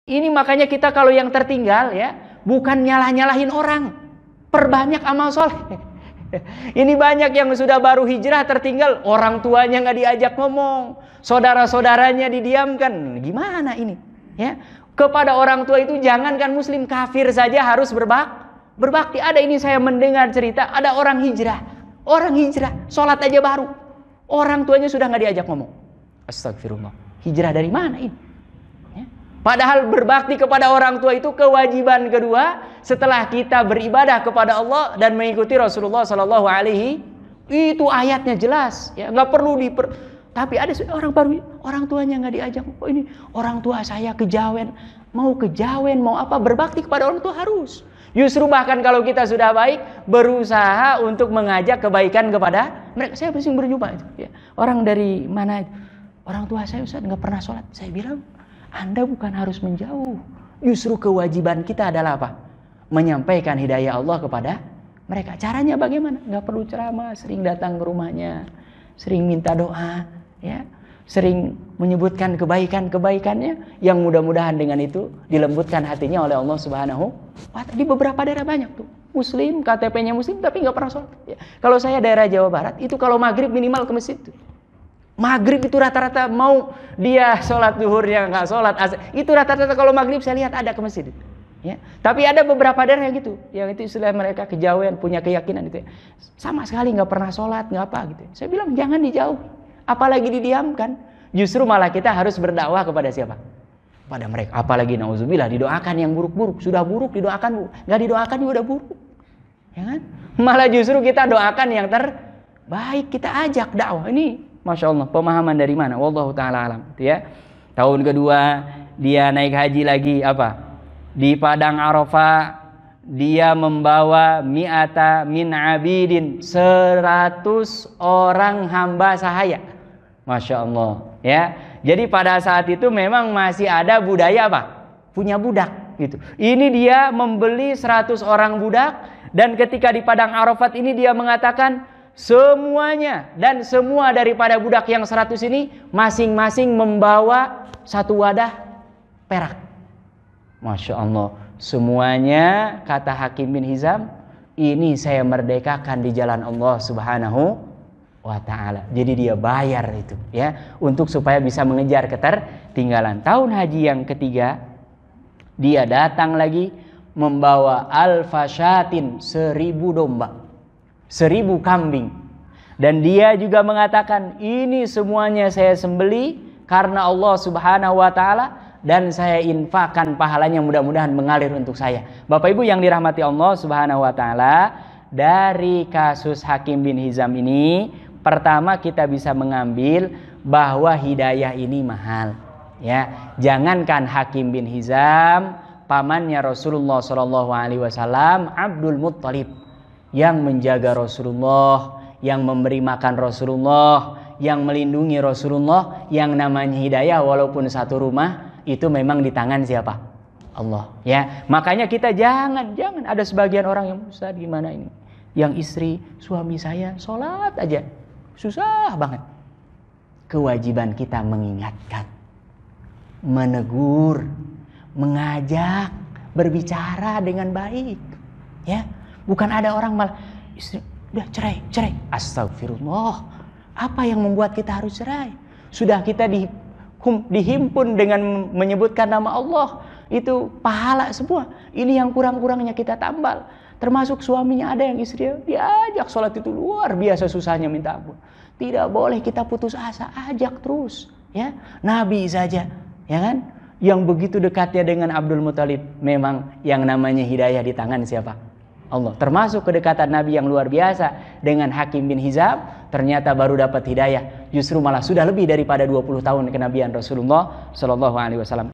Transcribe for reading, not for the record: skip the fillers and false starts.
Ini makanya kita kalau yang tertinggal ya, bukan nyalah-nyalahin orang, perbanyak amal soleh. Ini banyak yang sudah baru hijrah tertinggal, orang tuanya nggak diajak ngomong, saudara-saudaranya didiamkan. Gimana ini? Ya, kepada orang tua itu jangankan muslim, kafir saja harus berbakti. Ada ini saya mendengar cerita, ada orang hijrah, sholat aja baru, orang tuanya sudah nggak diajak ngomong. Astagfirullah, hijrah dari mana ini? Padahal berbakti kepada orang tua itu kewajiban kedua setelah kita beribadah kepada Allah dan mengikuti Rasulullah Sallallahu Alaihi. Itu ayatnya jelas, ya nggak perlu tapi ada orang baru, orang tuanya nggak diajak. Oh ini orang tua saya kejawen, mau apa, berbakti kepada orang tua harus. Justru bahkan kalau kita sudah baik, berusaha untuk mengajak kebaikan kepada mereka. Saya sering berjumpa itu, ya. Orang dari mana itu? Orang tua saya Ustaz nggak pernah sholat. Saya bilang, Anda bukan harus menjauh. Justru kewajiban kita adalah apa? Menyampaikan hidayah Allah kepada mereka. Caranya bagaimana? Nggak perlu ceramah, sering datang ke rumahnya, sering minta doa, ya, sering menyebutkan kebaikannya, yang mudah-mudahan dengan itu dilembutkan hatinya oleh Allah Subhanahu wa Ta'ala. Di beberapa daerah banyak tuh muslim, KTP-nya muslim tapi nggak pernah sholat. Ya. Kalau saya daerah Jawa Barat, itu kalau maghrib minimal ke masjid tuh. Maghrib itu rata-rata, mau dia sholat zuhurnya nggak sholat asar, itu rata-rata kalau maghrib saya lihat ada ke masjid. Ya. Tapi ada beberapa daerah yang gitu, yang itu istilah mereka kejawen, punya keyakinan itu, ya. Sama sekali nggak pernah sholat, nggak apa gitu. Saya bilang jangan dijauh, apalagi didiamkan. Justru malah kita harus berdakwah kepada siapa? Pada mereka. Apalagi nauzubillah didoakan yang buruk-buruk, sudah buruk didoakan, nggak didoakan juga udah buruk, ya kan? Malah justru kita doakan yang terbaik, kita ajak dakwah ini. Masya Allah, pemahaman dari mana? Wallahu ta'ala alam. Ya. Tahun kedua dia naik haji lagi, apa? Di Padang Arafah dia membawa mi'ata min abidin, 100 orang hamba sahaya. Masya Allah. Ya. Jadi pada saat itu memang masih ada budaya apa? Punya budak gitu. Ini dia membeli 100 orang budak, dan ketika di Padang Arafat ini dia mengatakan semuanya dan semua daripada budak yang 100 ini masing-masing membawa satu wadah perak. Masya Allah. Semuanya, kata Hakim bin Hizam, ini saya merdekakan di jalan Allah Subhanahu wa Ta'ala. Jadi dia bayar itu, ya, untuk supaya bisa mengejar ketertinggalan. Tahun haji yang ketiga dia datang lagi membawa alfasyatin, 1000 domba, 1000 kambing. Dan dia juga mengatakan, ini semuanya saya sembeli karena Allah Subhanahu wa Ta'ala, dan saya infakkan pahalanya, mudah-mudahan mengalir untuk saya. Bapak Ibu yang dirahmati Allah Subhanahu wa Ta'ala, dari kasus Hakim bin Hizam ini, pertama kita bisa mengambil bahwa hidayah ini mahal, ya. Jangankan Hakim bin Hizam, pamannya Rasulullah SAW, Abdul Muttalib, yang menjaga Rasulullah, yang memberi makan Rasulullah, yang melindungi Rasulullah, yang namanya hidayah walaupun satu rumah, itu memang di tangan siapa? Allah, ya. Makanya kita jangan ada sebagian orang yang, Ustaz gimana ini? Yang istri, suami saya sholat aja, susah banget. Kewajiban kita mengingatkan, menegur, mengajak, berbicara dengan baik, ya. Bukan ada orang malah istri udah cerai. Astagfirullah. Apa yang membuat kita harus cerai? Sudah kita dihimpun dengan menyebutkan nama Allah, itu pahala semua. Ini yang kurang-kurangnya kita tambal. Termasuk suaminya ada yang istrinya diajak sholat itu luar biasa susahnya minta ampun. Tidak boleh kita putus asa, ajak terus, ya. Nabi saja, ya kan, yang begitu dekatnya dengan Abdul Muttalib, memang yang namanya hidayah di tangan siapa? Allah. Termasuk kedekatan Nabi yang luar biasa dengan Hakim bin Hizam, ternyata baru dapat hidayah justru malah sudah lebih daripada 20 tahun kenabian Rasulullah Shallallahu Alaihi Wasallam.